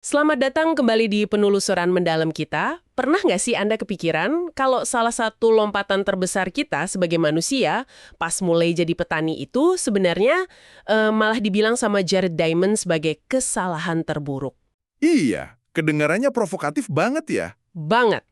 Selamat datang kembali di penelusuran mendalam kita. Pernah nggak sih Anda kepikiran kalau salah satu lompatan terbesar kita sebagai manusia pas mulai jadi petani itu sebenarnya malah dibilang sama Jared Diamond sebagai kesalahan terburuk? Iya, kedengarannya provokatif banget ya. Banget.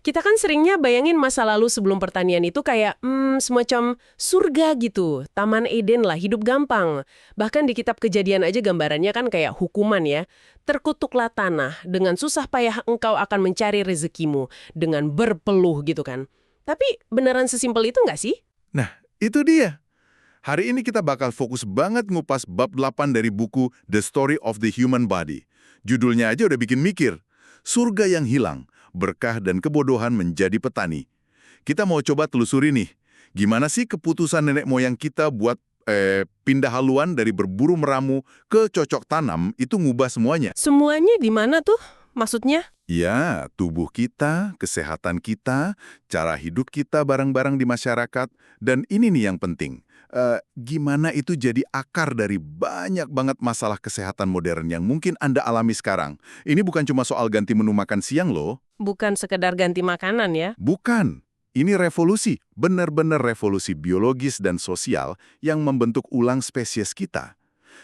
Kita kan seringnya bayangin masa lalu sebelum pertanian itu kayak semacam surga gitu, Taman Eden lah, hidup gampang. Bahkan di kitab Kejadian aja gambarannya kan kayak hukuman ya. Terkutuklah tanah, dengan susah payah engkau akan mencari rezekimu, dengan berpeluh gitu kan. Tapi beneran sesimpel itu nggak sih? Nah, itu dia. Hari ini kita bakal fokus banget ngupas bab 8 dari buku The Story of the Human Body. Judulnya aja udah bikin mikir. Surga yang hilang, berkah dan kebodohan menjadi petani. Kita mau coba telusuri nih, gimana sih keputusan nenek moyang kita buat pindah haluan dari berburu meramu ke cocok tanam itu ngubah semuanya. Semuanya di mana tuh? Maksudnya? Ya, tubuh kita, kesehatan kita, cara hidup kita bareng-bareng di masyarakat, dan ini nih yang penting. Gimana itu jadi akar dari banyak banget masalah kesehatan modern yang mungkin Anda alami sekarang. Ini bukan cuma soal ganti menu makan siang loh. Bukan sekedar ganti makanan ya? Bukan. Ini revolusi, benar-benar revolusi biologis dan sosial yang membentuk ulang spesies kita.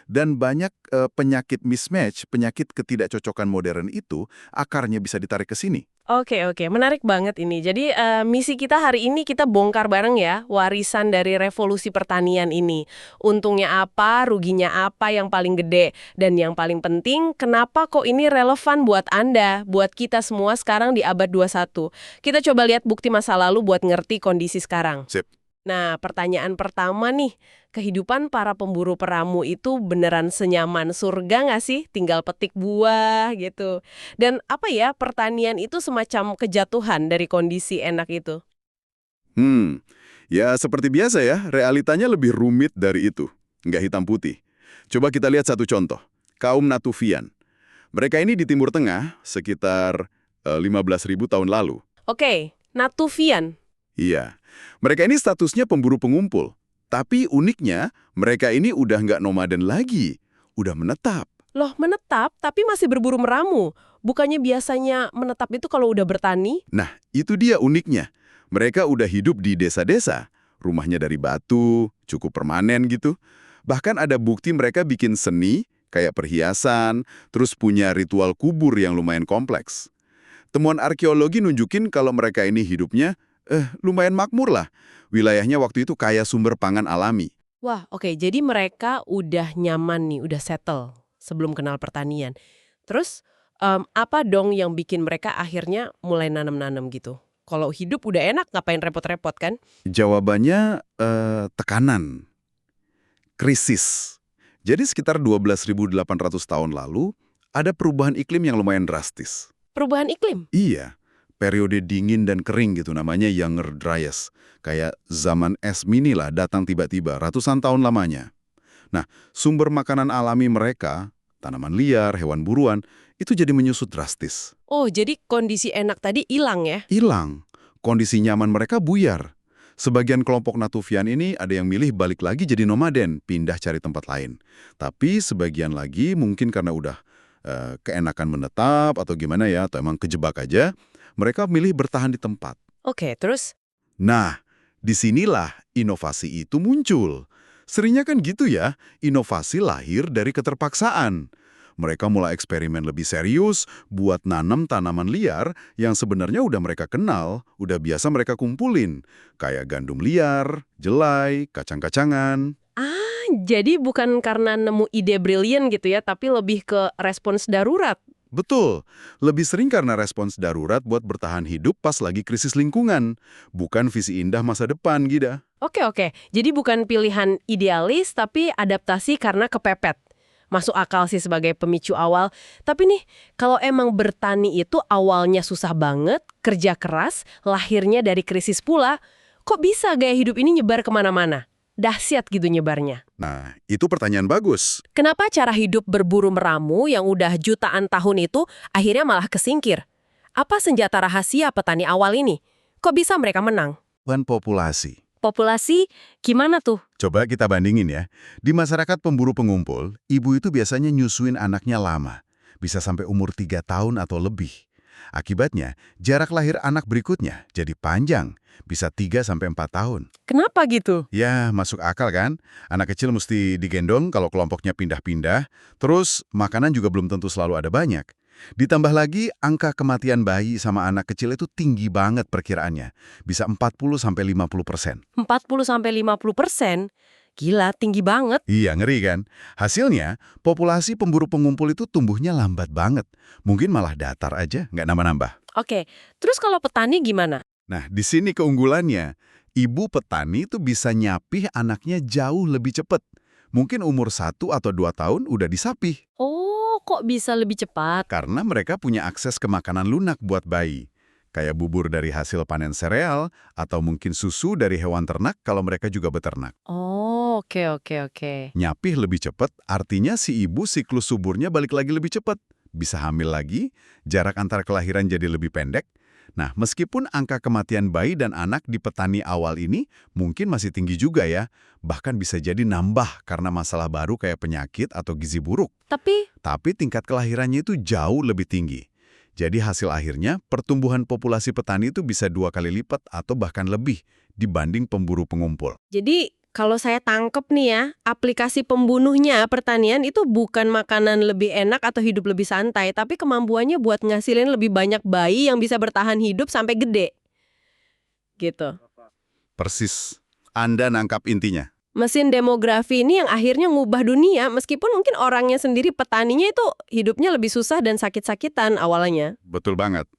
Dan banyak penyakit mismatch, penyakit ketidakcocokan modern itu, akarnya bisa ditarik ke sini. Oke, menarik banget ini. Jadi misi kita hari ini kita bongkar bareng ya warisan dari revolusi pertanian ini. Untungnya apa, ruginya apa yang paling gede. Dan yang paling penting, kenapa kok ini relevan buat Anda, buat kita semua sekarang di abad 21. Kita coba lihat bukti masa lalu buat ngerti kondisi sekarang. Sip. Nah, pertanyaan pertama nih, kehidupan para pemburu peramu itu beneran senyaman surga nggak sih? Tinggal petik buah gitu. Dan apa ya, pertanian itu semacam kejatuhan dari kondisi enak itu. Ya seperti biasa ya, realitanya lebih rumit dari itu. Nggak hitam putih. Coba kita lihat satu contoh. Kaum Natufian. Mereka ini di Timur Tengah sekitar 15.000 tahun lalu. Oke, Natufian. Iya, mereka ini statusnya pemburu pengumpul. Tapi uniknya, mereka ini udah nggak nomaden lagi. Udah menetap. Loh, menetap tapi masih berburu meramu. Bukannya biasanya menetap itu kalau udah bertani? Nah, itu dia uniknya. Mereka udah hidup di desa-desa. Rumahnya dari batu, cukup permanen gitu. Bahkan ada bukti mereka bikin seni, kayak perhiasan, terus punya ritual kubur yang lumayan kompleks. Temuan arkeologi nunjukin kalau mereka ini hidupnya, lumayan makmur lah. Wilayahnya waktu itu kaya sumber pangan alami. Wah, oke. Jadi mereka udah nyaman nih, udah settle sebelum kenal pertanian. Terus, apa dong yang bikin mereka akhirnya mulai nanam-nanam gitu? Kalau hidup udah enak, ngapain repot-repot kan? Jawabannya, tekanan, krisis. Jadi sekitar 12.800 tahun lalu, ada perubahan iklim yang lumayan drastis. Perubahan iklim. Iya, periode dingin dan kering gitu namanya Younger Dryas. Kayak zaman es mini lah datang tiba-tiba, ratusan tahun lamanya. Nah, sumber makanan alami mereka, tanaman liar, hewan buruan, itu jadi menyusut drastis. Oh, jadi kondisi enak tadi hilang ya? Hilang. Kondisi nyaman mereka buyar. Sebagian kelompok Natufian ini ada yang milih balik lagi jadi nomaden, pindah cari tempat lain. Tapi sebagian lagi mungkin karena udah keenakan menetap atau gimana ya, atau emang kejebak aja, mereka milih bertahan di tempat. Oke, terus? Nah, disinilah inovasi itu muncul. Seringnya kan gitu ya, inovasi lahir dari keterpaksaan. Mereka mulai eksperimen lebih serius buat nanam tanaman liar yang sebenarnya udah mereka kenal, udah biasa mereka kumpulin. Kayak gandum liar, jelai, kacang-kacangan. Ah, jadi bukan karena nemu ide brilian gitu ya, tapi lebih ke respons darurat. Betul, lebih sering karena respons darurat buat bertahan hidup pas lagi krisis lingkungan. Bukan visi indah masa depan, Gida. Oke. Jadi bukan pilihan idealis, tapi adaptasi karena kepepet. Masuk akal sih sebagai pemicu awal. Tapi nih, kalau emang bertani itu awalnya susah banget, kerja keras, lahirnya dari krisis pula, kok bisa gaya hidup ini nyebar kemana-mana? Dahsyat gitu nyebarnya. Nah, itu pertanyaan bagus. Kenapa cara hidup berburu meramu yang udah jutaan tahun itu akhirnya malah kesingkir? Apa senjata rahasia petani awal ini? Kok bisa mereka menang? Dan populasi. Populasi gimana tuh? Coba kita bandingin ya. Di masyarakat pemburu pengumpul, ibu itu biasanya nyusuin anaknya lama. bisa sampai umur 3 tahun atau lebih. Akibatnya, jarak lahir anak berikutnya jadi panjang, bisa 3 sampai 4 tahun. Kenapa gitu? Ya, masuk akal kan? Anak kecil mesti digendong kalau kelompoknya pindah-pindah, terus makanan juga belum tentu selalu ada banyak. Ditambah lagi, angka kematian bayi sama anak kecil itu tinggi banget perkiraannya. Bisa 40-50%. 40-50%? Gila, tinggi banget. Iya, ngeri kan? Hasilnya, populasi pemburu pengumpul itu tumbuhnya lambat banget. Mungkin malah datar aja, nggak nambah-nambah. Oke, terus kalau petani gimana? Nah, di sini keunggulannya. Ibu petani itu bisa nyapih anaknya jauh lebih cepat. Mungkin umur 1 atau 2 tahun udah disapih. Oh, kok bisa lebih cepat? Karena mereka punya akses ke makanan lunak buat bayi. Kayak bubur dari hasil panen sereal, atau mungkin susu dari hewan ternak kalau mereka juga beternak. Oh, oke. Nyapih lebih cepat, artinya si ibu siklus suburnya balik lagi lebih cepat. Bisa hamil lagi, jarak antar kelahiran jadi lebih pendek. Nah, meskipun angka kematian bayi dan anak di petani awal ini mungkin masih tinggi juga ya, bahkan bisa jadi nambah karena masalah baru kayak penyakit atau gizi buruk. Tapi tingkat kelahirannya itu jauh lebih tinggi. Jadi hasil akhirnya, pertumbuhan populasi petani itu bisa 2 kali lipat atau bahkan lebih dibanding pemburu pengumpul. Jadi, kalau saya tangkep nih ya, aplikasi pembunuhnya pertanian itu bukan makanan lebih enak atau hidup lebih santai, tapi kemampuannya buat ngasilin lebih banyak bayi yang bisa bertahan hidup sampai gede. Gitu. Persis. Anda nangkap intinya. Mesin demografi ini yang akhirnya ngubah dunia, meskipun mungkin orangnya sendiri, petaninya itu hidupnya lebih susah dan sakit-sakitan awalnya. Betul banget.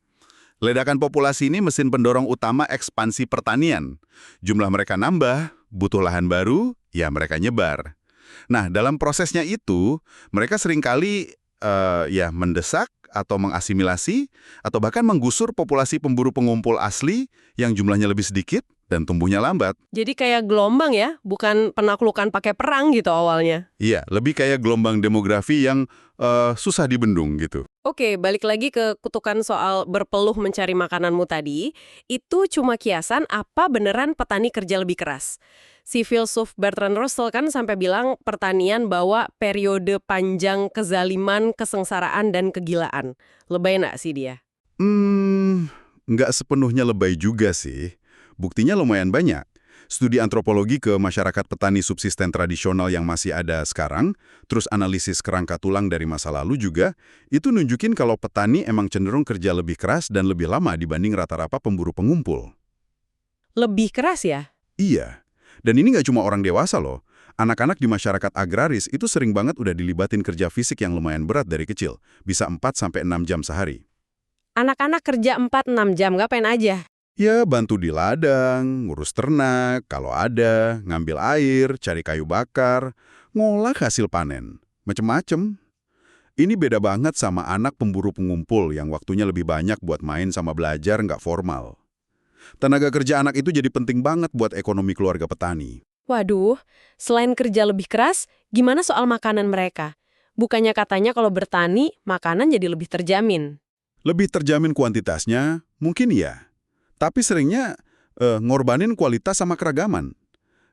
Ledakan populasi ini mesin pendorong utama ekspansi pertanian. Jumlah mereka nambah, butuh lahan baru, ya mereka nyebar. Nah, dalam prosesnya itu, mereka seringkali mendesak atau mengasimilasi, atau bahkan menggusur populasi pemburu pengumpul asli yang jumlahnya lebih sedikit dan tumbuhnya lambat. Jadi kayak gelombang ya, bukan penaklukan pakai perang gitu awalnya. Iya, lebih kayak gelombang demografi yang susah dibendung gitu. Oke, balik lagi ke kutukan soal berpeluh mencari makananmu tadi. Itu cuma kiasan apa beneran petani kerja lebih keras? Si filsuf Bertrand Russell kan sampai bilang pertanian bawa periode panjang kezaliman, kesengsaraan, dan kegilaan. Lebay nggak sih dia? Nggak sepenuhnya lebay juga sih. Buktinya lumayan banyak. Studi antropologi ke masyarakat petani subsisten tradisional yang masih ada sekarang, terus analisis kerangka tulang dari masa lalu juga, itu nunjukin kalau petani emang cenderung kerja lebih keras dan lebih lama dibanding rata-rata pemburu pengumpul. Lebih keras ya? Iya. Dan ini nggak cuma orang dewasa loh. Anak-anak di masyarakat agraris itu sering banget udah dilibatin kerja fisik yang lumayan berat dari kecil. Bisa 4-6 jam sehari. Anak-anak kerja 4-6 jam, ngapain aja? Ya, bantu di ladang, ngurus ternak, kalau ada, ngambil air, cari kayu bakar, ngolah hasil panen. Macem-macem. Ini beda banget sama anak pemburu pengumpul yang waktunya lebih banyak buat main sama belajar nggak formal. Tenaga kerja anak itu jadi penting banget buat ekonomi keluarga petani. Waduh, selain kerja lebih keras, gimana soal makanan mereka? Bukannya katanya kalau bertani, makanan jadi lebih terjamin. Lebih terjamin kuantitasnya, mungkin iya. Tapi seringnya ngorbanin kualitas sama keragaman.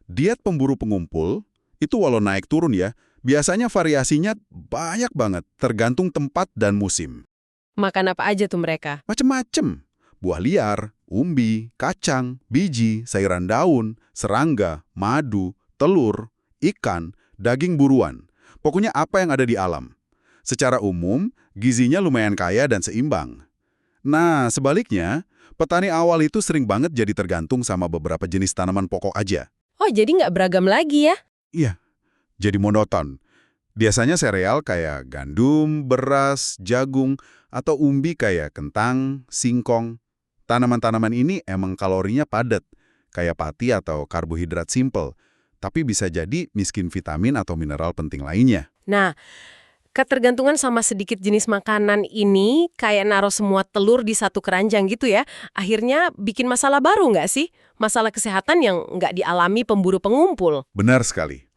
Diet pemburu pengumpul, itu walau naik turun ya, biasanya variasinya banyak banget, tergantung tempat dan musim. Makan apa aja tuh mereka? Macem-macem. Buah liar, umbi, kacang, biji, sayuran daun, serangga, madu, telur, ikan, daging buruan. Pokoknya apa yang ada di alam. Secara umum, gizinya lumayan kaya dan seimbang. Nah, sebaliknya, petani awal itu sering banget jadi tergantung sama beberapa jenis tanaman pokok aja. Oh, jadi nggak beragam lagi ya? Iya, jadi monoton. Biasanya sereal kayak gandum, beras, jagung, atau umbi kayak kentang, singkong. Tanaman-tanaman ini emang kalorinya padat, kayak pati atau karbohidrat simpel, tapi bisa jadi miskin vitamin atau mineral penting lainnya. Nah, ketergantungan sama sedikit jenis makanan ini kayak naruh semua telur di satu keranjang gitu ya. Akhirnya bikin masalah baru nggak sih? Masalah kesehatan yang nggak dialami pemburu pengumpul. Benar sekali.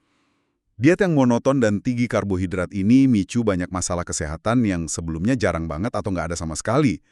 Diet yang monoton dan tinggi karbohidrat ini micu banyak masalah kesehatan yang sebelumnya jarang banget atau nggak ada sama sekali.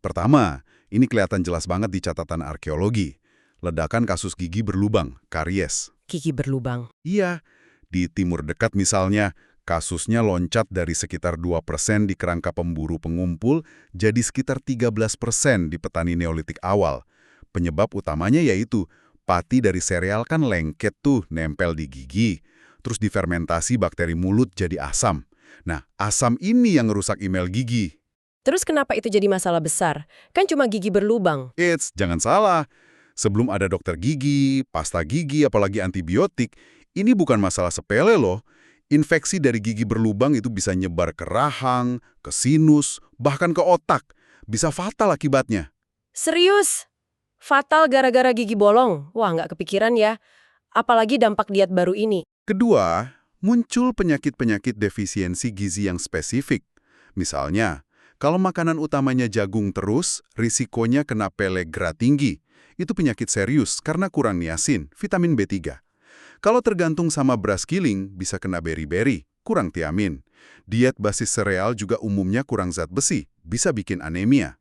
Pertama, ini kelihatan jelas banget di catatan arkeologi. Ledakan kasus gigi berlubang, karies. Gigi berlubang. Iya, di Timur Dekat misalnya, Kasusnya loncat dari sekitar 2% di kerangka pemburu pengumpul jadi sekitar 13% di petani neolitik awal. Penyebab utamanya yaitu pati dari sereal kan lengket tuh, nempel di gigi. Terus difermentasi bakteri mulut jadi asam. Nah, asam ini yang ngerusak email gigi. Terus kenapa itu jadi masalah besar? Kan cuma gigi berlubang. Jangan salah. Sebelum ada dokter gigi, pasta gigi, apalagi antibiotik, ini bukan masalah sepele loh. Infeksi dari gigi berlubang itu bisa nyebar ke rahang, ke sinus, bahkan ke otak. Bisa fatal akibatnya. Serius? Fatal gara-gara gigi bolong? Wah, nggak kepikiran ya. Apalagi dampak diet baru ini. Kedua, muncul penyakit-penyakit defisiensi gizi yang spesifik. Misalnya, kalau makanan utamanya jagung terus, risikonya kena pelegra tinggi. Itu penyakit serius karena kurang niasin, vitamin B3. Kalau tergantung sama beras giling, bisa kena beri-beri, kurang tiamin. Diet basis sereal juga umumnya kurang zat besi, bisa bikin anemia.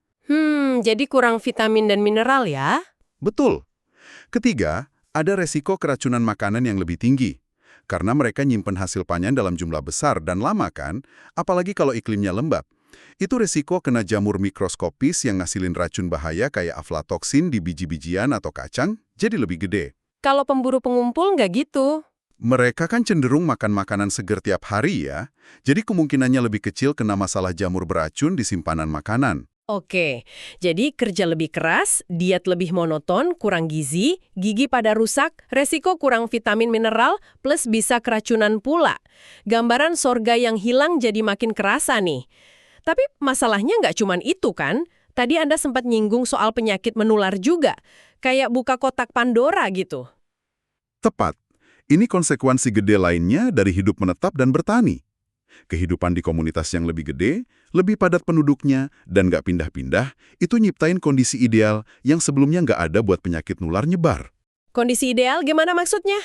Jadi kurang vitamin dan mineral ya? Betul. Ketiga, ada resiko keracunan makanan yang lebih tinggi. Karena mereka nyimpen hasil panen dalam jumlah besar dan lama kan, apalagi kalau iklimnya lembab. Itu resiko kena jamur mikroskopis yang ngasilin racun bahaya kayak aflatoksin di biji-bijian atau kacang, jadi lebih gede. Kalau pemburu pengumpul nggak gitu. Mereka kan cenderung makan makanan segar tiap hari ya, jadi kemungkinannya lebih kecil kena masalah jamur beracun di simpanan makanan. Oke, jadi kerja lebih keras, diet lebih monoton, kurang gizi, gigi pada rusak, resiko kurang vitamin mineral, plus bisa keracunan pula. Gambaran sorga yang hilang jadi makin kerasa nih. Tapi masalahnya nggak cuman itu kan? Tadi Anda sempat nyinggung soal penyakit menular juga, kayak buka kotak Pandora gitu. Tepat. Ini konsekuensi gede lainnya dari hidup menetap dan bertani. Kehidupan di komunitas yang lebih gede, lebih padat penduduknya, dan nggak pindah-pindah, itu nyiptain kondisi ideal yang sebelumnya nggak ada buat penyakit nular nyebar. Kondisi ideal gimana maksudnya?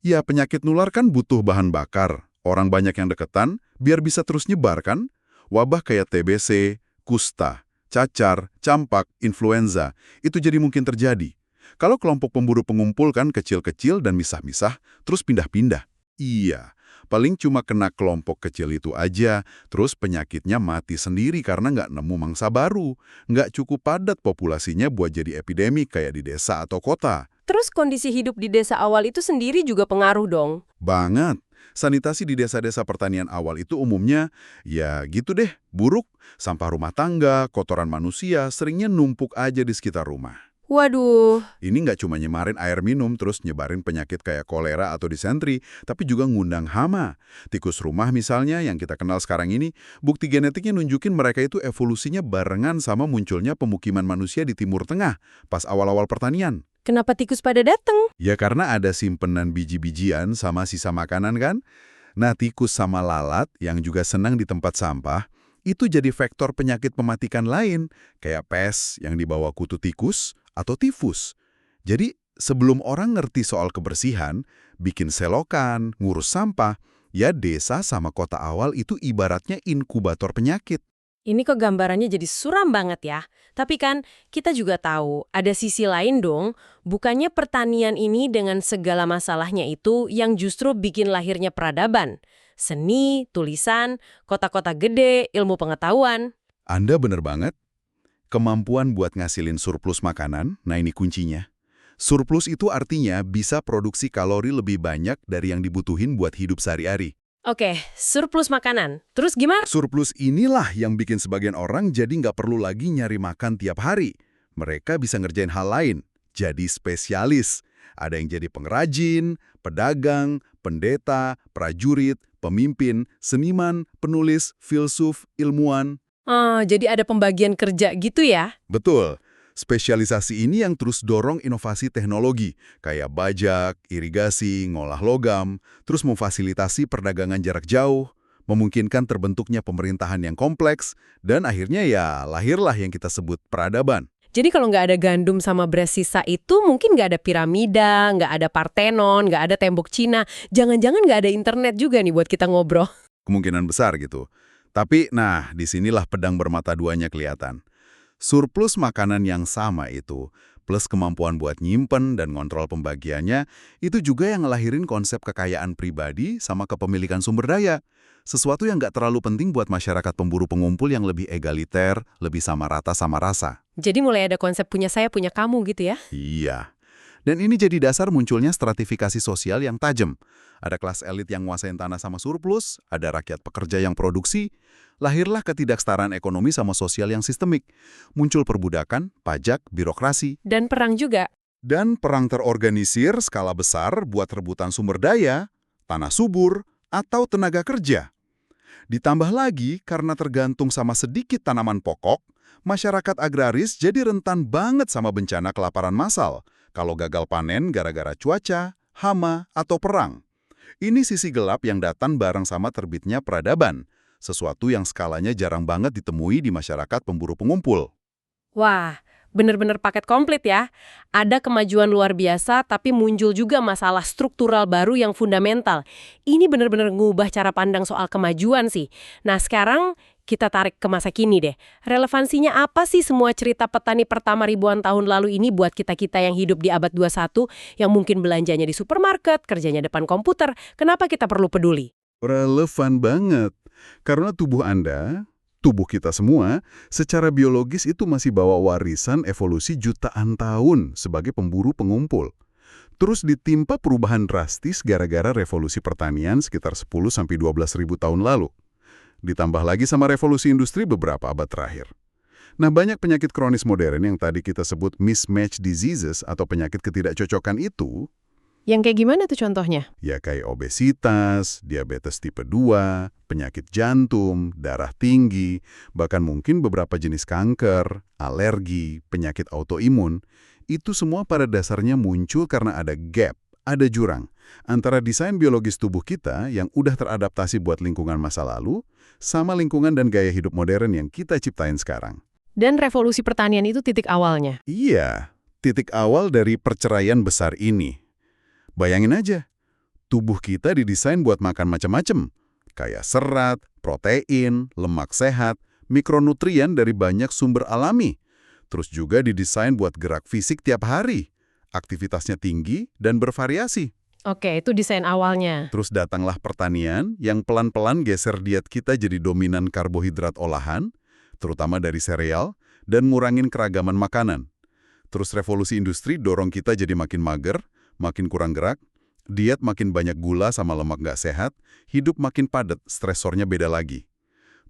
Ya, penyakit nular kan butuh bahan bakar. Orang banyak yang deketan, biar bisa terus nyebar kan? Wabah kayak TBC, kusta, cacar, campak, influenza, itu jadi mungkin terjadi. Kalau kelompok pemburu pengumpul kan kecil-kecil dan misah-misah, terus pindah-pindah. Iya. Paling cuma kena kelompok kecil itu aja, terus penyakitnya mati sendiri karena nggak nemu mangsa baru. Nggak cukup padat populasinya buat jadi epidemi kayak di desa atau kota. Terus kondisi hidup di desa awal itu sendiri juga pengaruh dong? Banget. Sanitasi di desa-desa pertanian awal itu umumnya, ya gitu deh, buruk. Sampah rumah tangga, kotoran manusia seringnya numpuk aja di sekitar rumah. Waduh. Ini nggak cuma nyemarin air minum terus nyebarin penyakit kayak kolera atau disentri, tapi juga ngundang hama. Tikus rumah misalnya yang kita kenal sekarang ini, bukti genetiknya nunjukin mereka itu evolusinya barengan sama munculnya pemukiman manusia di Timur Tengah pas awal-awal pertanian. Kenapa tikus pada datang? Ya karena ada simpenan biji-bijian sama sisa makanan kan? Nah tikus sama lalat yang juga senang di tempat sampah, itu jadi vektor penyakit mematikan lain, kayak pes yang dibawa kutu tikus atau tifus. Jadi, sebelum orang ngerti soal kebersihan, bikin selokan, ngurus sampah, ya desa sama kota awal itu ibaratnya inkubator penyakit. Ini kok gambarannya jadi suram banget ya. Tapi kan kita juga tahu ada sisi lain dong. Bukannya pertanian ini dengan segala masalahnya itu yang justru bikin lahirnya peradaban. Seni, tulisan, kota-kota gede, ilmu pengetahuan. Anda bener banget. Kemampuan buat ngasilin surplus makanan, nah ini kuncinya. Surplus itu artinya bisa produksi kalori lebih banyak dari yang dibutuhin buat hidup sehari-hari. Oke, surplus makanan. Terus gimana? Surplus inilah yang bikin sebagian orang jadi nggak perlu lagi nyari makan tiap hari. Mereka bisa ngerjain hal lain, jadi spesialis. Ada yang jadi pengrajin, pedagang, pendeta, prajurit, pemimpin, seniman, penulis, filsuf, ilmuwan. Jadi ada pembagian kerja gitu ya? Betul. Spesialisasi ini yang terus dorong inovasi teknologi, kayak bajak, irigasi, ngolah logam, terus memfasilitasi perdagangan jarak jauh, memungkinkan terbentuknya pemerintahan yang kompleks, dan akhirnya ya lahirlah yang kita sebut peradaban. Jadi kalau nggak ada gandum sama beras sisa itu mungkin nggak ada piramida, nggak ada Parthenon, nggak ada tembok Cina. Jangan-jangan nggak ada internet juga nih buat kita ngobrol. Kemungkinan besar gitu. Tapi, nah, disinilah pedang bermata duanya kelihatan. Surplus makanan yang sama itu, plus kemampuan buat nyimpen dan ngontrol pembagiannya, itu juga yang ngelahirin konsep kekayaan pribadi sama kepemilikan sumber daya. Sesuatu yang nggak terlalu penting buat masyarakat pemburu pengumpul yang lebih egaliter, lebih sama rata sama rasa. Jadi mulai ada konsep punya saya, punya kamu gitu ya? Iya. Dan ini jadi dasar munculnya stratifikasi sosial yang tajam. Ada kelas elit yang nguasain tanah sama surplus, ada rakyat pekerja yang produksi, lahirlah ketidaksetaraan ekonomi sama sosial yang sistemik. Muncul perbudakan, pajak, birokrasi, Dan perang juga. dan perang terorganisir skala besar buat rebutan sumber daya, tanah subur, atau tenaga kerja. Ditambah lagi, karena tergantung sama sedikit tanaman pokok, masyarakat agraris jadi rentan banget sama bencana kelaparan massal, kalau gagal panen gara-gara cuaca, hama, atau perang. Ini sisi gelap yang datang bareng sama terbitnya peradaban, sesuatu yang skalanya jarang banget ditemui di masyarakat pemburu pengumpul. Wah, bener-bener paket komplit ya. Ada kemajuan luar biasa, tapi muncul juga masalah struktural baru yang fundamental. Ini bener-bener ngubah cara pandang soal kemajuan sih. Nah, sekarang kita tarik ke masa kini deh. Relevansinya apa sih semua cerita petani pertama ribuan tahun lalu ini buat kita-kita yang hidup di abad 21, yang mungkin belanjanya di supermarket, kerjanya depan komputer? Kenapa kita perlu peduli? Relevan banget, karena tubuh Anda, tubuh kita semua, secara biologis itu masih bawa warisan evolusi jutaan tahun sebagai pemburu pengumpul. Terus ditimpa perubahan drastis gara-gara revolusi pertanian sekitar 10-12 ribu tahun lalu. Ditambah lagi sama revolusi industri beberapa abad terakhir. Nah, banyak penyakit kronis modern yang tadi kita sebut mismatch diseases atau penyakit ketidakcocokan itu, Yang kayak gimana tuh contohnya? ya kayak obesitas, diabetes tipe 2, penyakit jantung, darah tinggi, bahkan mungkin beberapa jenis kanker, alergi, penyakit autoimun, itu semua pada dasarnya muncul karena ada gap, ada jurang, antara desain biologis tubuh kita yang udah teradaptasi buat lingkungan masa lalu, sama lingkungan dan gaya hidup modern yang kita ciptain sekarang. Dan revolusi pertanian itu titik awalnya. Iya, titik awal dari perceraian besar ini. Bayangin aja, tubuh kita didesain buat makan macam-macam, kayak serat, protein, lemak sehat, mikronutrien dari banyak sumber alami. Terus juga didesain buat gerak fisik tiap hari, aktivitasnya tinggi dan bervariasi. Oke, itu desain awalnya. Terus datanglah pertanian yang pelan-pelan geser diet kita jadi dominan karbohidrat olahan, terutama dari sereal, dan ngurangin keragaman makanan. Terus revolusi industri dorong kita jadi makin mager, makin kurang gerak, diet makin banyak gula sama lemak nggak sehat, hidup makin padat, stresornya beda lagi.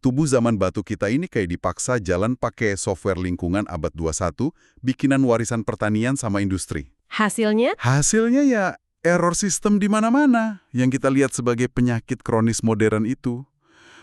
Tubuh zaman batu kita ini kayak dipaksa jalan pakai software lingkungan abad 21, bikinan warisan pertanian sama industri. Hasilnya? Hasilnya ya error sistem di mana-mana yang kita lihat sebagai penyakit kronis modern itu.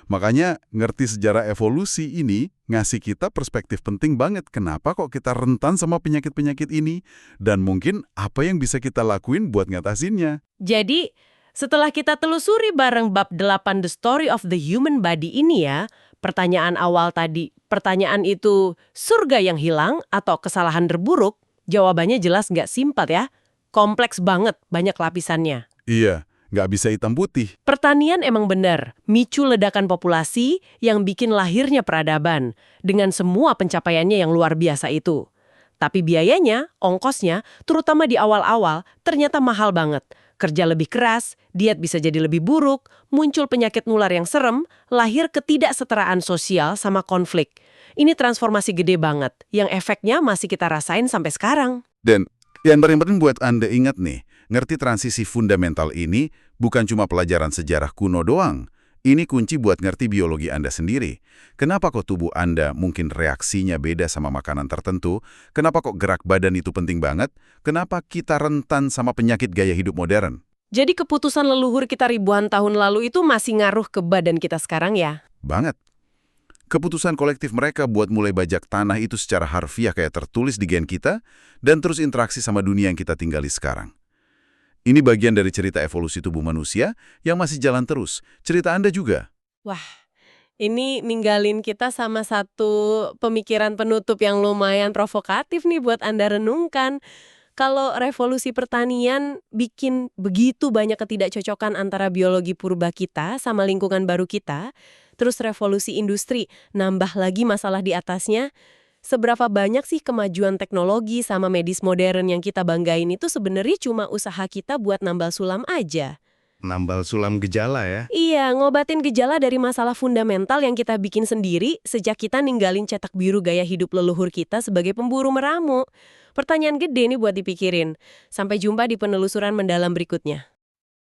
Makanya ngerti sejarah evolusi ini ngasih kita perspektif penting banget kenapa kok kita rentan sama penyakit-penyakit ini dan mungkin apa yang bisa kita lakuin buat ngatasinnya. Jadi, setelah kita telusuri bareng bab 8 The Story of the Human Body ini ya, pertanyaan awal tadi, pertanyaan itu surga yang hilang atau kesalahan terburuk, jawabannya jelas nggak simpel ya. Kompleks banget, banyak lapisannya. Iya, nggak bisa hitam putih. Pertanian emang benar, micu ledakan populasi yang bikin lahirnya peradaban, dengan semua pencapaiannya yang luar biasa itu. Tapi biayanya, ongkosnya, terutama di awal-awal, ternyata mahal banget. Kerja lebih keras, diet bisa jadi lebih buruk, muncul penyakit nular yang serem, lahir ketidaksetaraan sosial sama konflik. Ini transformasi gede banget, yang efeknya masih kita rasain sampai sekarang. Dan yang paling penting buat Anda ingat nih, ngerti transisi fundamental ini bukan cuma pelajaran sejarah kuno doang. Ini kunci buat ngerti biologi Anda sendiri. Kenapa kok tubuh Anda mungkin reaksinya beda sama makanan tertentu? Kenapa kok gerak badan itu penting banget? Kenapa kita rentan sama penyakit gaya hidup modern? Jadi keputusan leluhur kita ribuan tahun lalu itu masih ngaruh ke badan kita sekarang ya? Banget. Keputusan kolektif mereka buat mulai bajak tanah itu secara harfiah kayak tertulis di gen kita dan terus interaksi sama dunia yang kita tinggali sekarang. Ini bagian dari cerita evolusi tubuh manusia yang masih jalan terus. Cerita Anda juga. Wah, ini ninggalin kita sama satu pemikiran penutup yang lumayan provokatif nih buat Anda renungkan. Kalau revolusi pertanian bikin begitu banyak ketidakcocokan antara biologi purba kita sama lingkungan baru kita, terus revolusi industri nambah lagi masalah di atasnya, seberapa banyak sih kemajuan teknologi sama medis modern yang kita banggain itu sebenarnya cuma usaha kita buat nambal sulam aja? nambal sulam gejala ya. Iya, ngobatin gejala dari masalah fundamental yang kita bikin sendiri sejak kita ninggalin cetak biru gaya hidup leluhur kita sebagai pemburu meramu. Pertanyaan gede nih buat dipikirin. Sampai jumpa di penelusuran mendalam berikutnya.